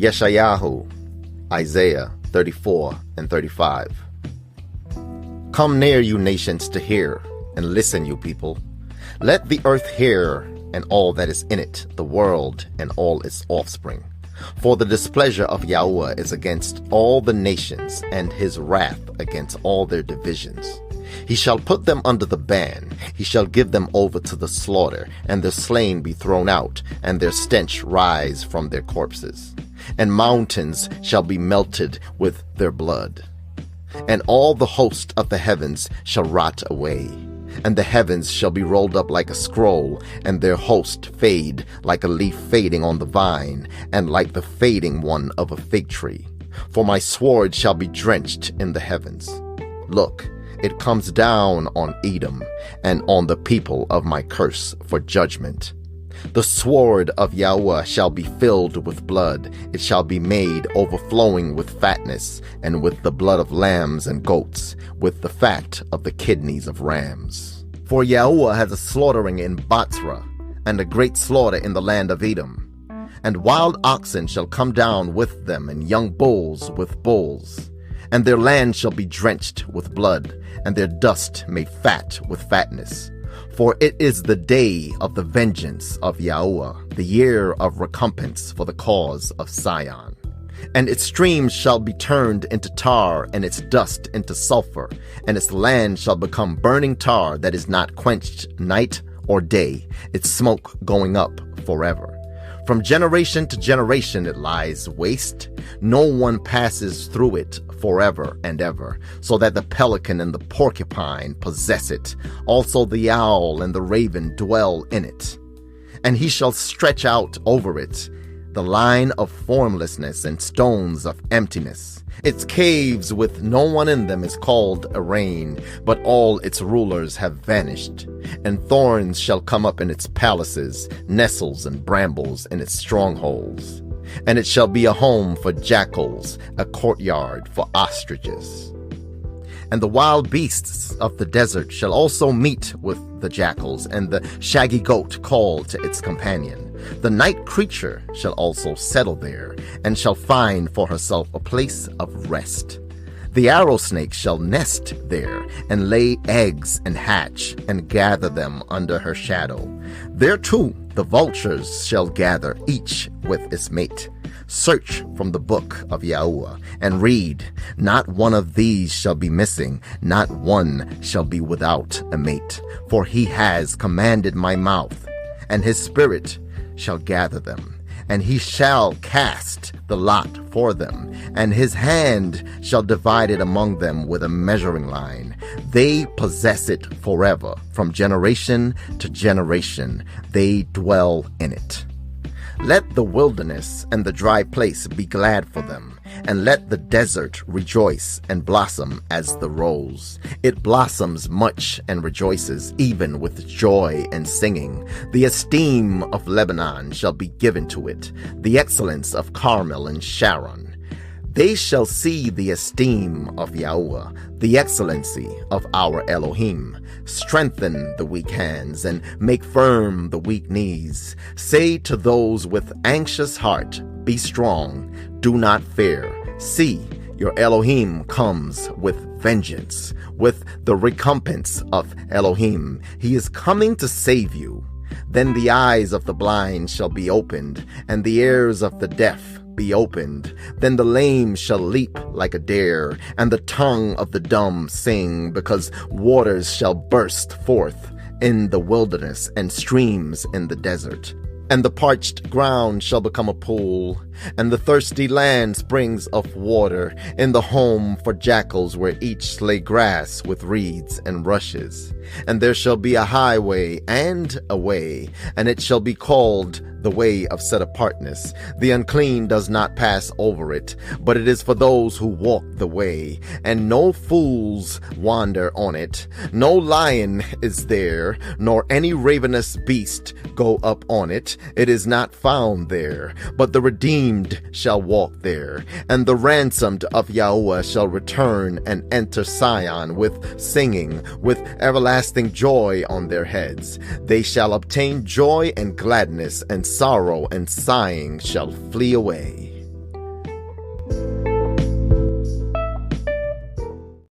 Yeshayahu, Isaiah 34 and 35. Come near, you nations, to hear, and listen, you people. Let the earth hear, and all that is in it, the world and all its offspring. For the displeasure of Yahweh is against all the nations, and his wrath against all their divisions. He shall put them under the ban, he shall give them over to the slaughter, and their slain be thrown out, and their stench rise from their corpses. And mountains shall be melted with their blood. And all the host of the heavens shall rot away, and the heavens shall be rolled up like a scroll, and their host fade like a leaf fading on the vine, and like the fading one of a fig tree. For my sword shall be drenched in the heavens. Look, it comes down on Eդom, and on the people of my curse for judgment. The sword of Yahweh shall be filled with blood, it shall be made overflowing with fatness, and with the blood of lambs and goats, with the fat of the kidneys of rams. For Yahweh has a slaughtering in Bozrah, and a great slaughter in the land of Eդom. And wild oxen shall come down with them, and young bulls with bulls. And their land shall be drenched with blood, and their dust made fat with fatness. For it is the day of the vengeance of Yahweh, the year of recompense for the cause of Sion. And its streams shall be turned into tar, and its dust into sulfur, and its land shall become burning tar that is not quenched night or day, its smoke going up forever. From generation to generation it lies waste. No one passes through it forever and ever, so that the pelican and the porcupine possess it. Also the owl and the raven dwell in it. And he shall stretch out over it the line of formlessness and stones of emptiness. Its caves with no one in them is called Arraign, but all its rulers have vanished. And thorns shall come up in its palaces, nettles and brambles in its strongholds. And it shall be a home for jackals, a courtyard for ostriches. And the wild beasts of the desert shall also meet with the jackals, and the shaggy goat call to its companion. The night creature shall also settle there, and shall find for herself a place of rest. The arrow snake shall nest there, and lay eggs and hatch, and gather them under her shadow. There too the vultures shall gather, each with its mate. Search from the book of Yahweh, and read. Not one of these shall be missing, not one shall be without a mate. For he has commanded my mouth, and his spirit shall gather them, and he shall cast the lot for them, and his hand shall divide it among them with a measuring line. They possess it forever, from generation to generation they dwell in it. Let the wilderness and the dry place be glad for them, and let the desert rejoice and blossom as the rose. It blossoms much and rejoices, even with joy and singing. The esteem of Lebanon shall be given to it, the excellence of Carmel and Sharon. They shall see the esteem of Yahweh, the excellency of our Elohim. Strengthen the weak hands and make firm the weak knees. Say to those with anxious heart, be strong, do not fear. See, your Elohim comes with vengeance, with the recompense of Elohim. He is coming to save you. Then the eyes of the blind shall be opened, and the ears of the deaf be opened. Then the lame shall leap like a deer, and the tongue of the dumb sing, because waters shall burst forth in the wilderness, and streams in the desert. And the parched ground shall become a pool, and the thirsty land springs of water, in the home for jackals where each slay grass with reeds and rushes. And there shall be a highway and a way, and it shall be called the way of set apartness. The unclean does not pass over it, but it is for those who walk the way, and no fools wander on it. No lion is there, nor any ravenous beast go up on it. It is not found there, but the redeemed shall walk there, and the ransomed of Yahweh shall return and enter Sion with singing, with everlasting joy on their heads. They shall obtain joy and gladness, and sorrow and sighing shall flee away.